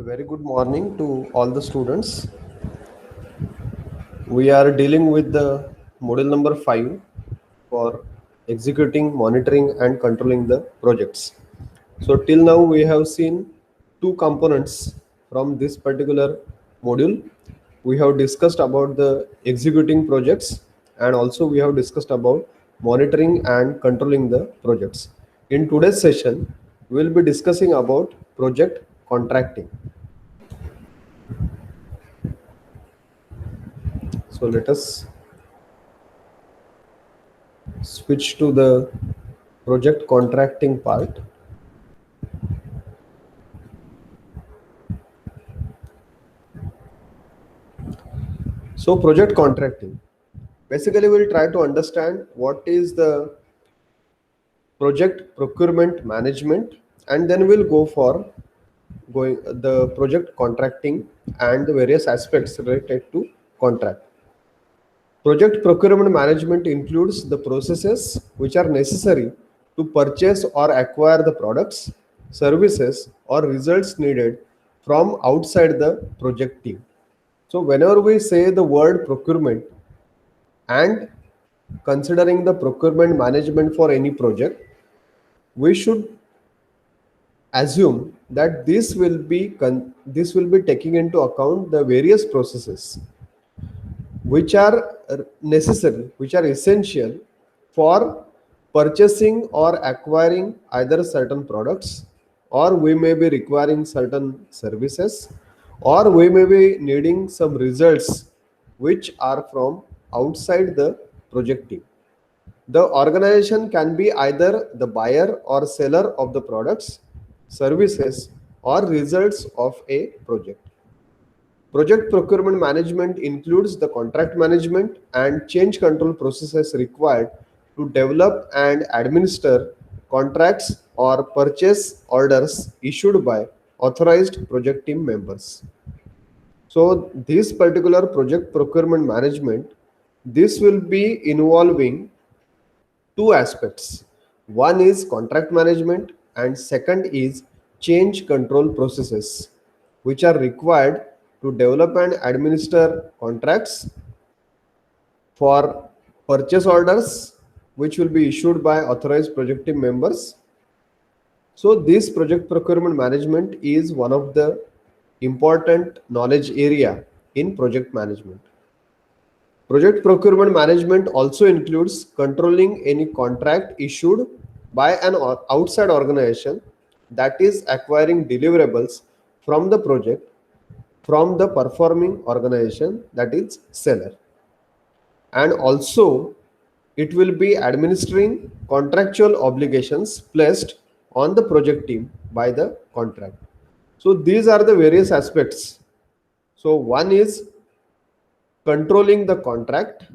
A very good morning to all the students. We are dealing with the module number 5 for executing, monitoring and controlling the projects. So till now we have seen two components from this particular module. We have discussed about the executing projects and also we have discussed about monitoring and controlling the projects. In today's session, we will be discussing about project contracting. So let us switch to the project contracting part. So project contracting. Basically, we'll try to understand what is the project procurement management, and then we'll go for going the project contracting and the various aspects related to contract. Project procurement management includes the processes which are necessary to purchase or acquire the products, services, or results needed from outside the project team. So, whenever we say the word procurement and considering the procurement management for any project, we should assume that this will be taking into account the various processes which are necessary, which are essential for purchasing or acquiring either certain products, or we may be requiring certain services, or we may be needing some results which are from outside the project team. The organization can be either the buyer or seller of the products, services, or results of a project. Project procurement management includes the contract management and change control processes required to develop and administer contracts or purchase orders issued by authorized project team members. So this particular project procurement management, this will be involving two aspects. One is contract management and second is change control processes, which are required to develop and administer contracts for purchase orders which will be issued by authorized project team members. So this project procurement management is one of the important knowledge area in project management. Project procurement management also includes controlling any contract issued by an outside organization that is acquiring deliverables from the project from the performing organization, that is seller. And also it will be administering contractual obligations placed on the project team by the contract. So these are the various aspects. So one is controlling the contract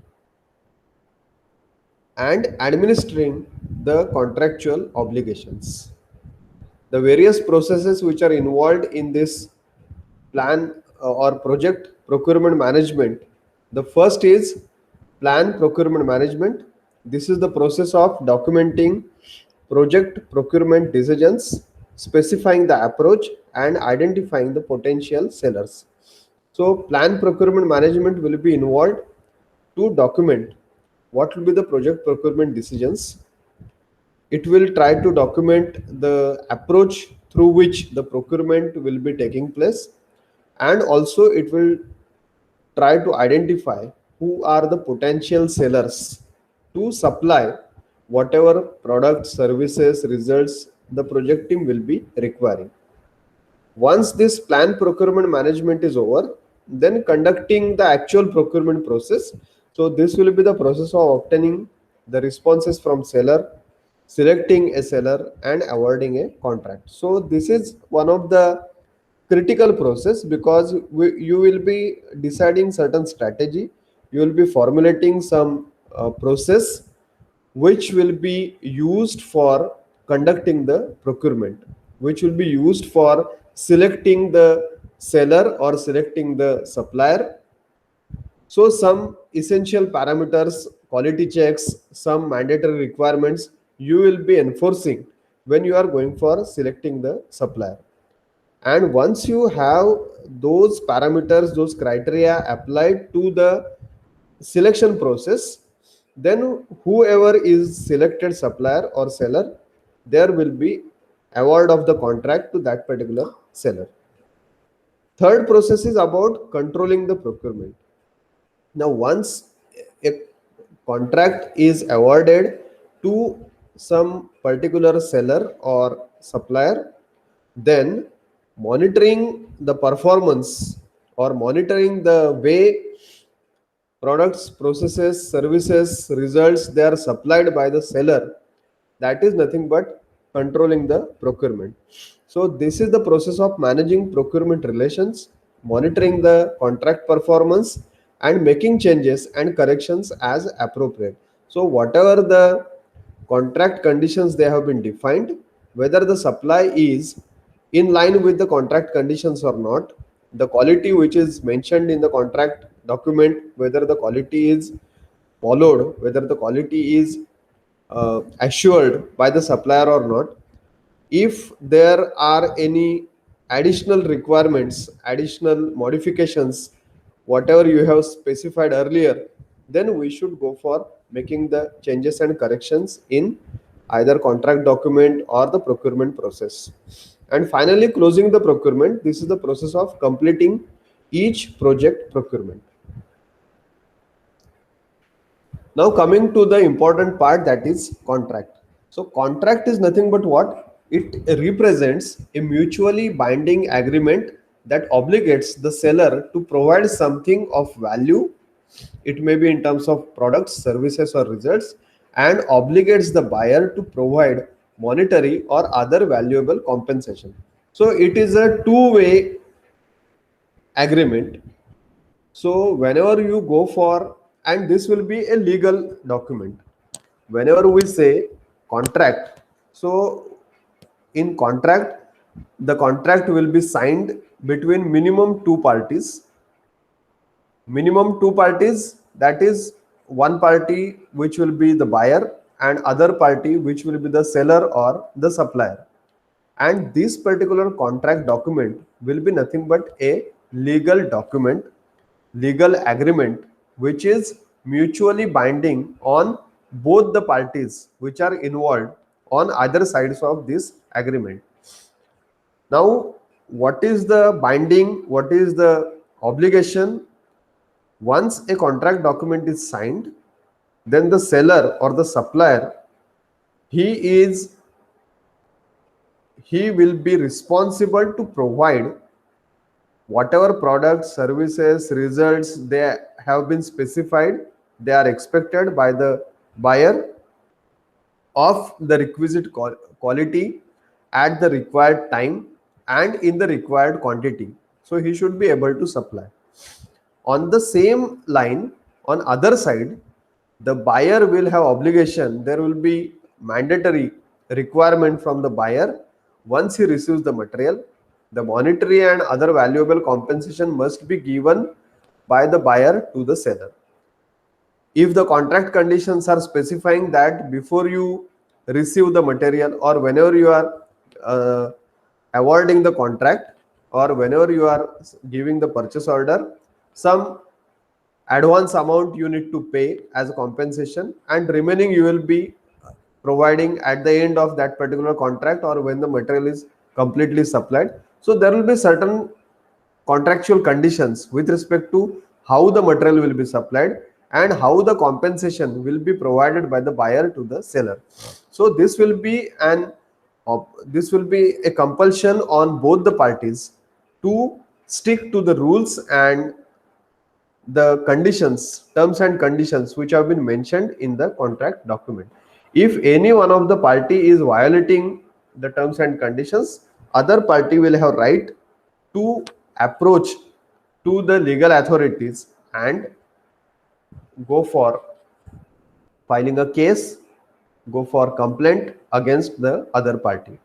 and administering the contractual obligations. The various processes which are involved in this plan or project procurement management. The first is plan procurement management. This is the process of documenting project procurement decisions, specifying the approach, and identifying the potential sellers. So, plan procurement management will be involved to document what will be the project procurement decisions. It will try to document the approach through which the procurement will be taking place, and also it will try to identify who are the potential sellers to supply whatever products, services, results the project team will be requiring. Once this plan procurement management is over, then conducting the actual procurement process. So this will be the process of obtaining the responses from seller, selecting a seller and awarding a contract. So this is one of the critical process because you will be deciding certain strategy, you will be formulating some process which will be used for conducting the procurement, which will be used for selecting the seller or selecting the supplier. So some essential parameters, quality checks, some mandatory requirements you will be enforcing when you are going for selecting the supplier. And once you have those parameters, those criteria applied to the selection process, then whoever is selected supplier or seller, there will be award of the contract to that particular seller. Third process is about controlling the procurement. Now, once a contract is awarded to some particular seller or supplier, then monitoring the performance or monitoring the way products, processes, services, results they are supplied by the seller, that is nothing but controlling the procurement. So this is the process of managing procurement relations, monitoring the contract performance, and making changes and corrections as appropriate. So whatever the contract conditions they have been defined, whether the supply is in line with the contract conditions or not, the quality which is mentioned in the contract document, whether the quality is followed, whether the quality is assured by the supplier or not. If there are any additional requirements, additional modifications, whatever you have specified earlier, then we should go for making the changes and corrections in either contract document or the procurement process. And finally, closing the procurement. This is the process of completing each project procurement. Now coming to the important part, that is contract. So contract is nothing but what? It represents a mutually binding agreement that obligates the seller to provide something of value. It may be in terms of products, services, or results, and obligates the buyer to provide monetary or other valuable compensation. So it is a two-way agreement. So whenever you go for, and this will be a legal document. Whenever we say contract, so in contract, the contract will be signed between minimum two parties. Minimum two parties, that is one party which will be the buyer and other party which will be the seller or the supplier. And this particular contract document will be nothing but a legal document, legal agreement, which is mutually binding on both the parties which are involved on either sides of this agreement. Now, what is the binding? What is the obligation? Once a contract document is signed, then the seller or the supplier, he is he will be responsible to provide whatever products, services, results they have been specified, they are expected by the buyer of the requisite quality at the required time and in the required quantity. So he should be able to supply. On the same line, on other side, the buyer will have obligation. There will be mandatory requirement from the buyer. Once he receives the material, the monetary and other valuable compensation must be given by the buyer to the seller. If the contract conditions are specifying that before you receive the material or whenever you are uh, awarding the contract or whenever you are giving the purchase order, some advance amount you need to pay as a compensation, and remaining you will be providing at the end of that particular contract or when the material is completely supplied. So there will be certain contractual conditions with respect to how the material will be supplied and how the compensation will be provided by the buyer to the seller. So this will be a compulsion on both the parties to stick to the rules and the conditions, terms and conditions which have been mentioned in the contract document. If any one of the party is violating the terms and conditions, other party will have right to approach to the legal authorities and go for filing a case, go for complaint against the other party.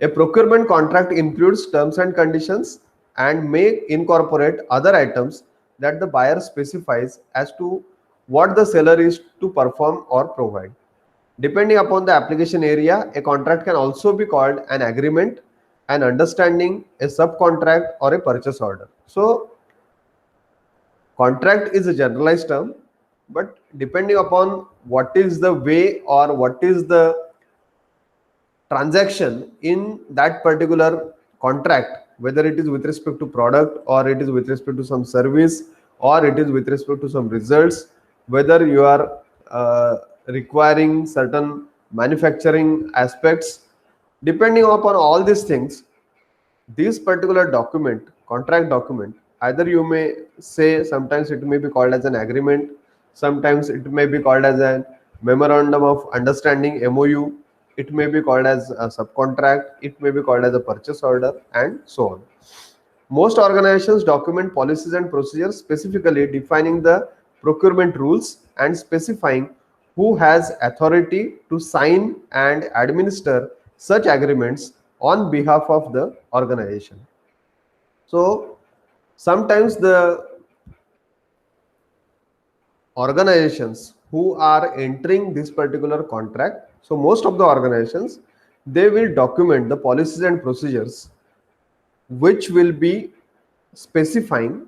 A procurement contract includes terms and conditions and may incorporate other items that the buyer specifies as to what the seller is to perform or provide. Depending upon the application area, a contract can also be called an agreement, and understanding a subcontract or a purchase order. So contract is a generalized term, but depending upon what is the way or what is the transaction in that particular contract, whether it is with respect to product or it is with respect to some service or it is with respect to some results, whether you are requiring certain manufacturing aspects, depending upon all these things, this particular document, contract document, either you may say sometimes it may be called as an agreement, sometimes it may be called as a memorandum of understanding, MOU, it may be called as a subcontract, it may be called as a purchase order, and so on. Most organizations document policies and procedures specifically defining the procurement rules and specifying who has authority to sign and administer such agreements on behalf of the organization. So sometimes the organizations who are entering this particular contract, so most of the organizations, they will document the policies and procedures which will be specifying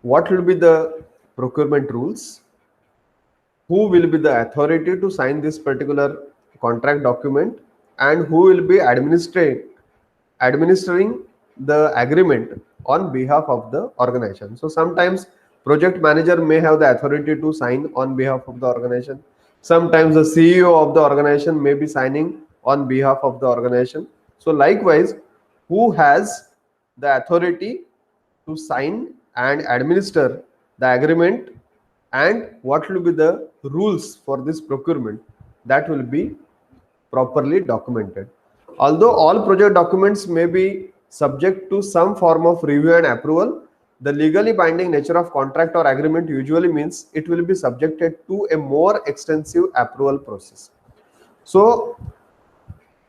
what will be the procurement rules, who will be the authority to sign this particular contract document, and who will be administering the agreement on behalf of the organization. So sometimes project manager may have the authority to sign on behalf of the organization. Sometimes the CEO of the organization may be signing on behalf of the organization. So likewise, who has the authority to sign and administer the agreement, and what will be the rules for this procurement, that will be properly documented. Although all project documents may be subject to some form of review and approval, the legally binding nature of contract or agreement usually means it will be subjected to a more extensive approval process. So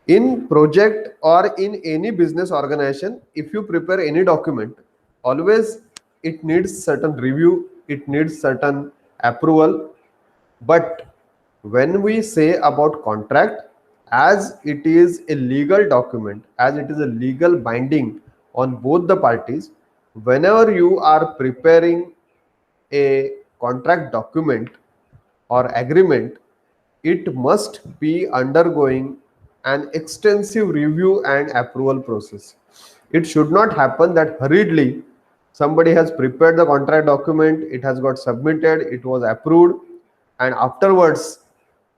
in project or in any business organization, if you prepare any document, always it needs certain review, it needs certain approval. But when we say about contract, as it is a legal document, as it is a legal binding on both the parties, whenever you are preparing a contract document or agreement, it must be undergoing an extensive review and approval process. It should not happen that hurriedly somebody has prepared the contract document, it has got submitted, it was approved, and afterwards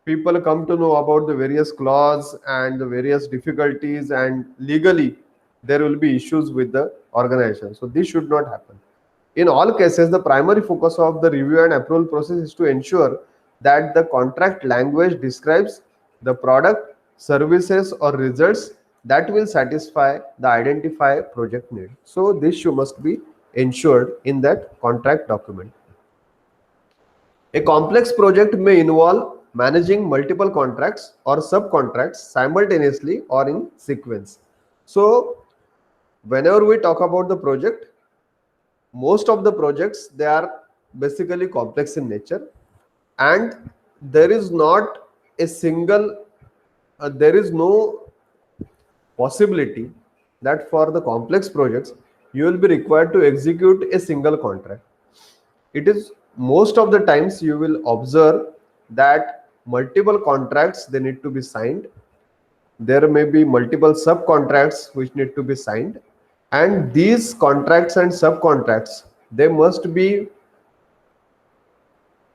people come to know about the various clause and the various difficulties, and legally there will be issues with the organization. So this should not happen. In all cases, the primary focus of the review and approval process is to ensure that the contract language describes the product, services, or results that will satisfy the identified project need. So this must be ensured in that contract document. A complex project may involve managing multiple contracts or subcontracts simultaneously or in sequence. So whenever we talk about the project, most of the projects, they are basically complex in nature, and there is not a single there is no possibility that for the complex projects you will be required to execute a single contract. It is most of the times you will observe that multiple contracts, they need to be signed, there may be multiple subcontracts which need to be signed, and these contracts and subcontracts, they must be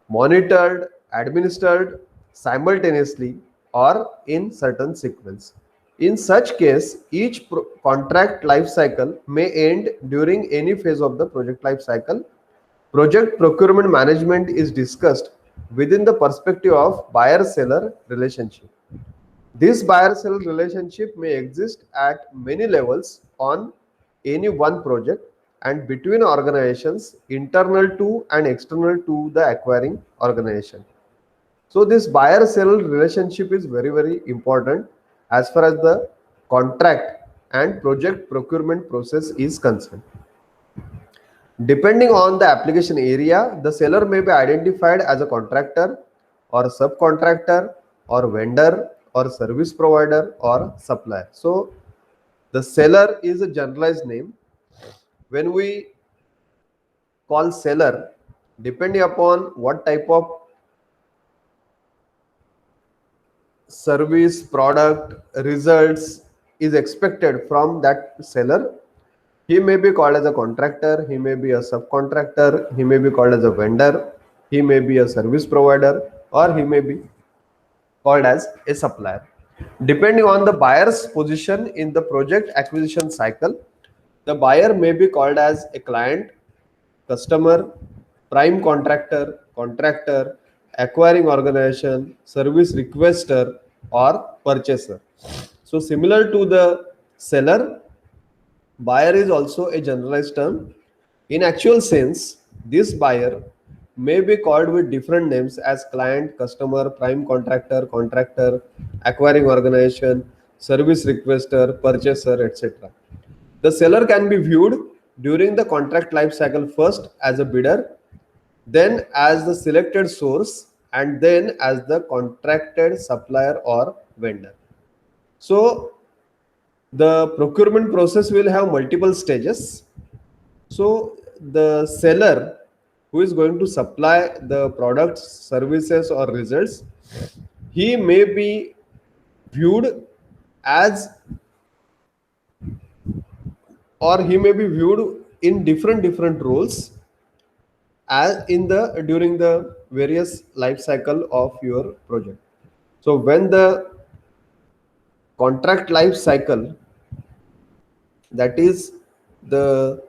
monitored, administered simultaneously or in certain sequence. In such case, each contract life cycle may end during any phase of the project life cycle. Project procurement management is discussed within the perspective of buyer-seller relationship. This buyer-seller relationship may exist at many levels on any one project and between organizations, internal to and external to the acquiring organization. So this buyer-seller relationship is very, very important as far as the contract and project procurement process is concerned. Depending on the application area, the seller may be identified as a contractor or a subcontractor or vendor or service provider or supplier. So The seller is a generalized name. When we call seller, depending upon what type of service, product, results is expected from that seller, he may be called as a contractor, he may be a subcontractor, he may be called as a vendor, he may be a service provider, or he may be called as a supplier. Depending on the buyer's position in the project acquisition cycle, the buyer may be called as a client, customer, prime contractor, contractor, acquiring organization, service requester, or purchaser. So, similar to the seller, buyer is also a generalized term. In actual sense, this buyer may be called with different names as client, customer, prime contractor, contractor, acquiring organization, service requester, purchaser, etc. The seller can be viewed during the contract life cycle first as a bidder, then as the selected source, and then as the contracted supplier or vendor. So the procurement process will have multiple stages. So the seller who is going to supply the products, services, or results, he may be viewed as, or he may be viewed in different roles as in the during the various life cycle of your project. So when the contract life cycle, that is the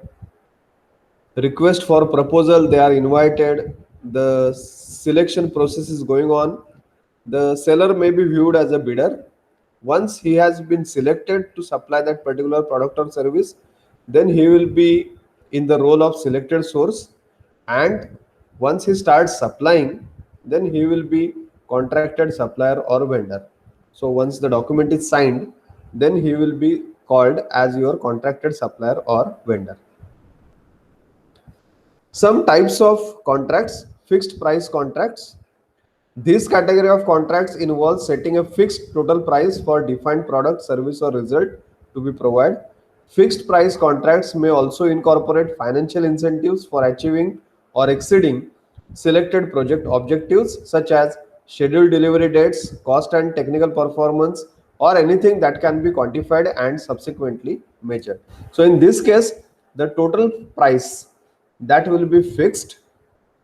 request for proposal, they are invited, the selection process is going on, the seller may be viewed as a bidder. Once he has been selected to supply that particular product or service, then he will be in the role of selected source, and once he starts supplying, then he will be contracted supplier or vendor. So once the document is signed, then he will be called as your contracted supplier or vendor. Some types of contracts: fixed price contracts. This category of contracts involves setting a fixed total price for defined product, service, or result to be provided. Fixed price contracts may also incorporate financial incentives for achieving or exceeding selected project objectives, such as scheduled delivery dates, cost and technical performance, or anything that can be quantified and subsequently measured. So in this case, the total price that will be fixed,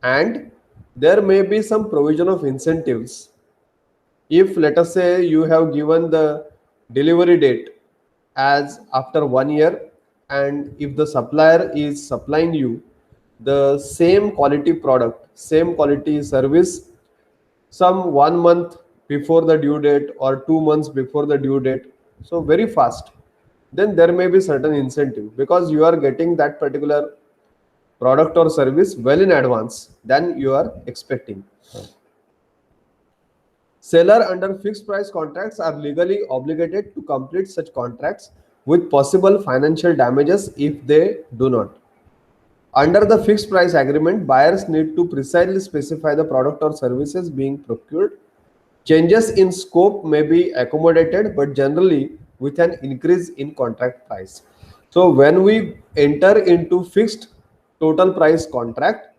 and there may be some provision of incentives. If let us say you have given the delivery date as after 1 year, and if the supplier is supplying you the same quality product, same quality service, some 1 month before the due date or 2 months before the due date, so very fast, then there may be certain incentive because you are getting that particular product or service well in advance than you are expecting. Seller under fixed price contracts are legally obligated to complete such contracts with possible financial damages if they do not. Under the fixed price agreement, buyers need to precisely specify the product or services being procured. Changes in scope may be accommodated, but generally with an increase in contract price. So when we enter into fixed total price contract,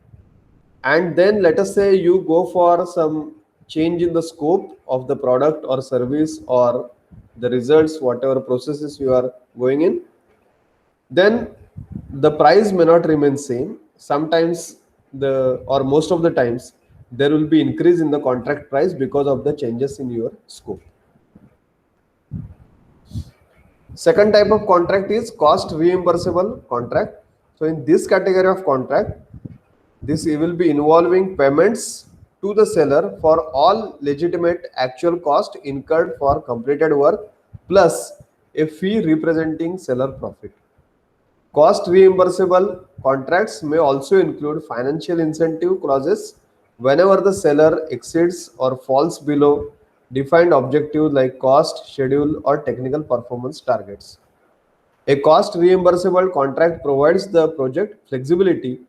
and then let us say you go for some change in the scope of the product or service or the results, whatever processes you are going in, then the price may not remain same. Sometimes the, or most of the times, there will be increase in the contract price because of the changes in your scope. Second type of contract is cost reimbursable contract. So in this category of contract, this will be involving payments to the seller for all legitimate actual cost incurred for completed work, plus a fee representing seller profit. Cost reimbursable contracts may also include financial incentive clauses whenever the seller exceeds or falls below defined objectives like cost, schedule, or technical performance targets. A cost reimbursable contract provides the project flexibility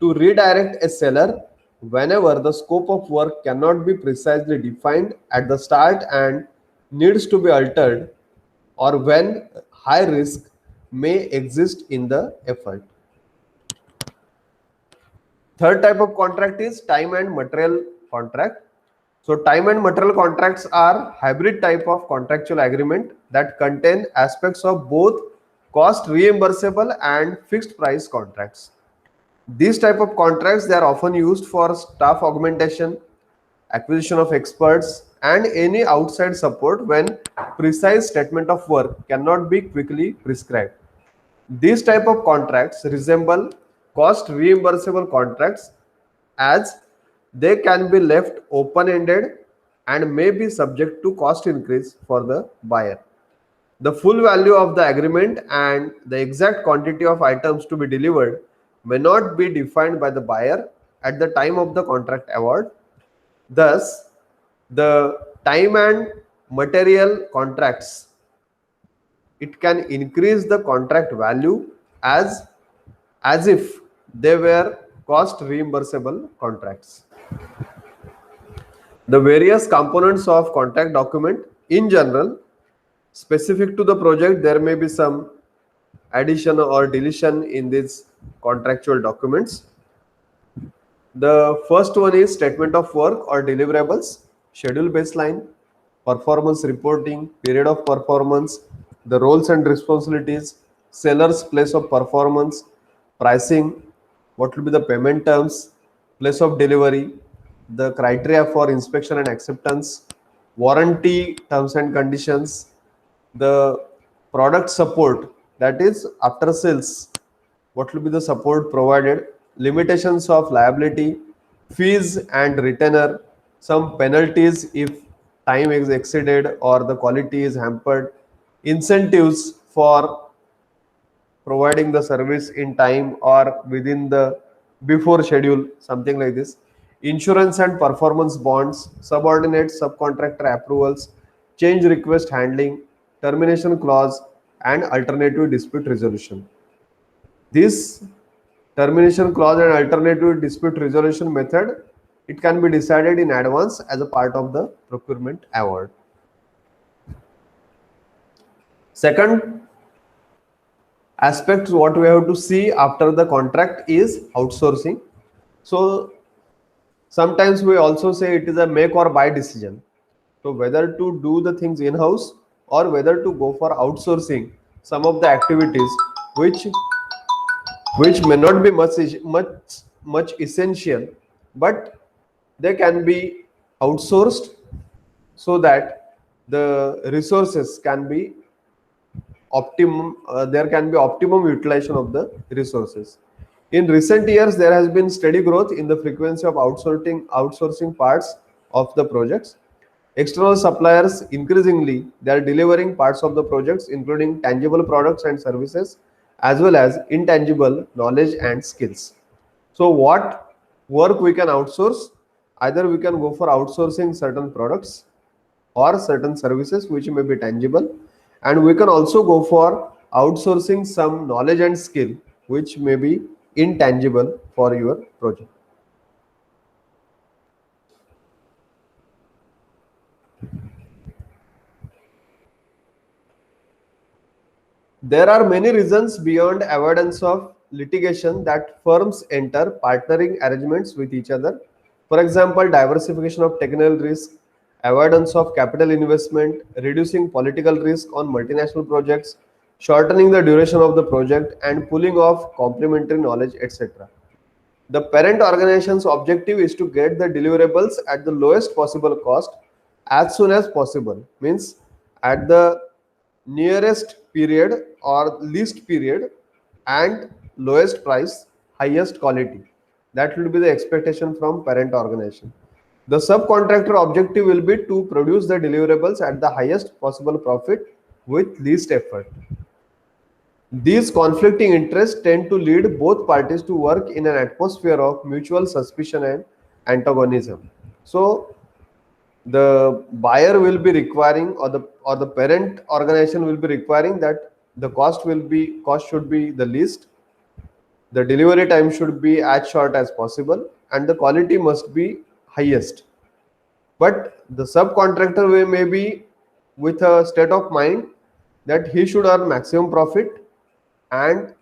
to redirect a seller whenever the scope of work cannot be precisely defined at the start and needs to be altered, or when high risk may exist in the effort. Third type of contract is time and material contract. So time and material contracts are hybrid type of contractual agreement that contain aspects of both cost reimbursable and fixed price contracts. These type of contracts, they are often used for staff augmentation, acquisition of experts, and any outside support when precise statement of work cannot be quickly prescribed. These type of contracts resemble cost reimbursable contracts as they can be left open-ended and may be subject to cost increase for the buyer. The full value of the agreement and the exact quantity of items to be delivered may not be defined by the buyer at the time of the contract award. Thus, the time and material contracts, it can increase the contract value as if they were cost reimbursable contracts. The various components of contract document in general, specific to the project, there may be some addition or deletion in these contractual documents. The first one is statement of work or deliverables, schedule baseline, performance reporting, period of performance, the roles and responsibilities, seller's place of performance, pricing, what will be the payment terms, place of delivery, the criteria for inspection and acceptance, warranty terms and conditions, the product support, that is after sales, what will be the support provided, limitations of liability, fees and retainer, some penalties if time is exceeded or the quality is hampered, incentives for providing the service in time or within the before schedule, something like this, insurance and performance bonds, subordinate subcontractor approvals, change request handling, termination clause, and alternative dispute resolution. This termination clause and alternative dispute resolution method, it can be decided in advance as a part of the procurement award. Second aspect what we have to see after the contract is outsourcing. So sometimes we also say it is a make or buy decision. So whether to do the things in-house or whether to go for outsourcing some of the activities which may not be much essential, but they can be outsourced so that the resources can be optimum, there can be optimum utilization of the resources. In recent years, there has been steady growth in the frequency of outsourcing parts of the projects. External suppliers, increasingly, they are delivering parts of the projects, including tangible products and services, as well as intangible knowledge and skills. So what work we can outsource? Either we can go for outsourcing certain products or certain services which may be tangible, and we can also go for outsourcing some knowledge and skill which may be intangible for your project. There are many reasons beyond avoidance of litigation that firms enter partnering arrangements with each other. For example, diversification of technical risk, avoidance of capital investment, reducing political risk on multinational projects, shortening the duration of the project, and pooling of complementary knowledge, etc. The parent organization's objective is to get the deliverables at the lowest possible cost as soon as possible, means at the nearest period or least period, and lowest price, highest quality. That will be the expectation from parent organization. The subcontractor objective will be to produce the deliverables at the highest possible profit with least effort. These conflicting interests tend to lead both parties to work in an atmosphere of mutual suspicion and antagonism. So the buyer will be requiring, or the parent organization will be requiring, that the cost should be the least, the delivery time should be as short as possible, and the quality must be highest. But the subcontractor may be with a state of mind that he should earn maximum profit, and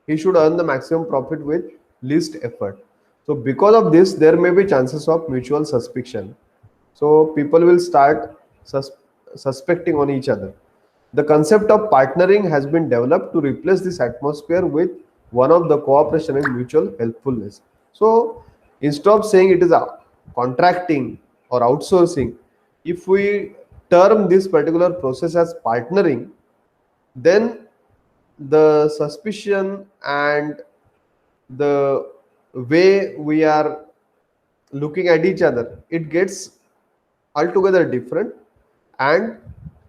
he should earn the maximum profit with least effort. So because of this, there may be chances of mutual suspicion. So people will start suspecting on each other. The concept of partnering has been developed to replace this atmosphere with one of the cooperation and mutual helpfulness. So instead of saying it is a contracting or outsourcing, if we term this particular process as partnering, then the suspicion and the way we are looking at each other, it gets altogether different. And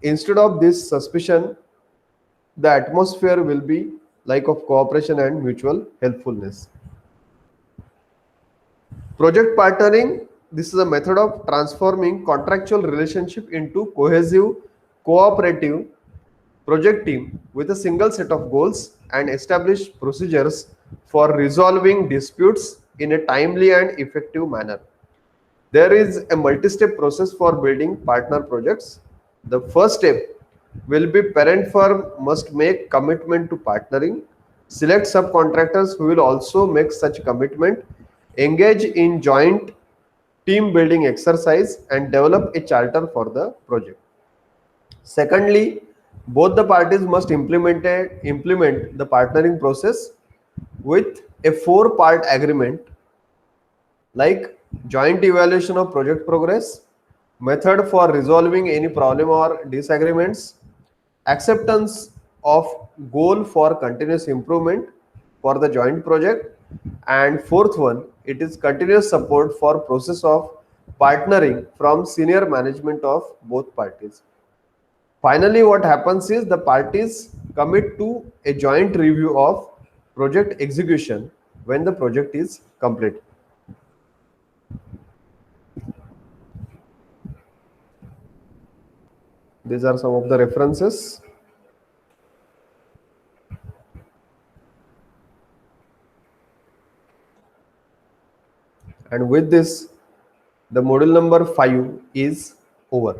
instead of this suspicion, the atmosphere will be like of cooperation and mutual helpfulness. Project partnering, this is a method of transforming contractual relationship into cohesive, cooperative project team with a single set of goals and established procedures for resolving disputes in a timely and effective manner. There is a multi-step process for building partner projects. The first step will be parent firm must make commitment to partnering, select subcontractors who will also make such commitment, engage in joint team building exercise, and develop a charter for the project. Secondly, both the parties must implement the partnering process with a four-part agreement like joint evaluation of project progress, method for resolving any problem or disagreements, acceptance of goal for continuous improvement for the joint project, and fourth one, it is continuous support for process of partnering from senior management of both parties. Finally, what happens is the parties commit to a joint review of project execution when the project is complete. These are some of the references. And with this, the module number 5 is over.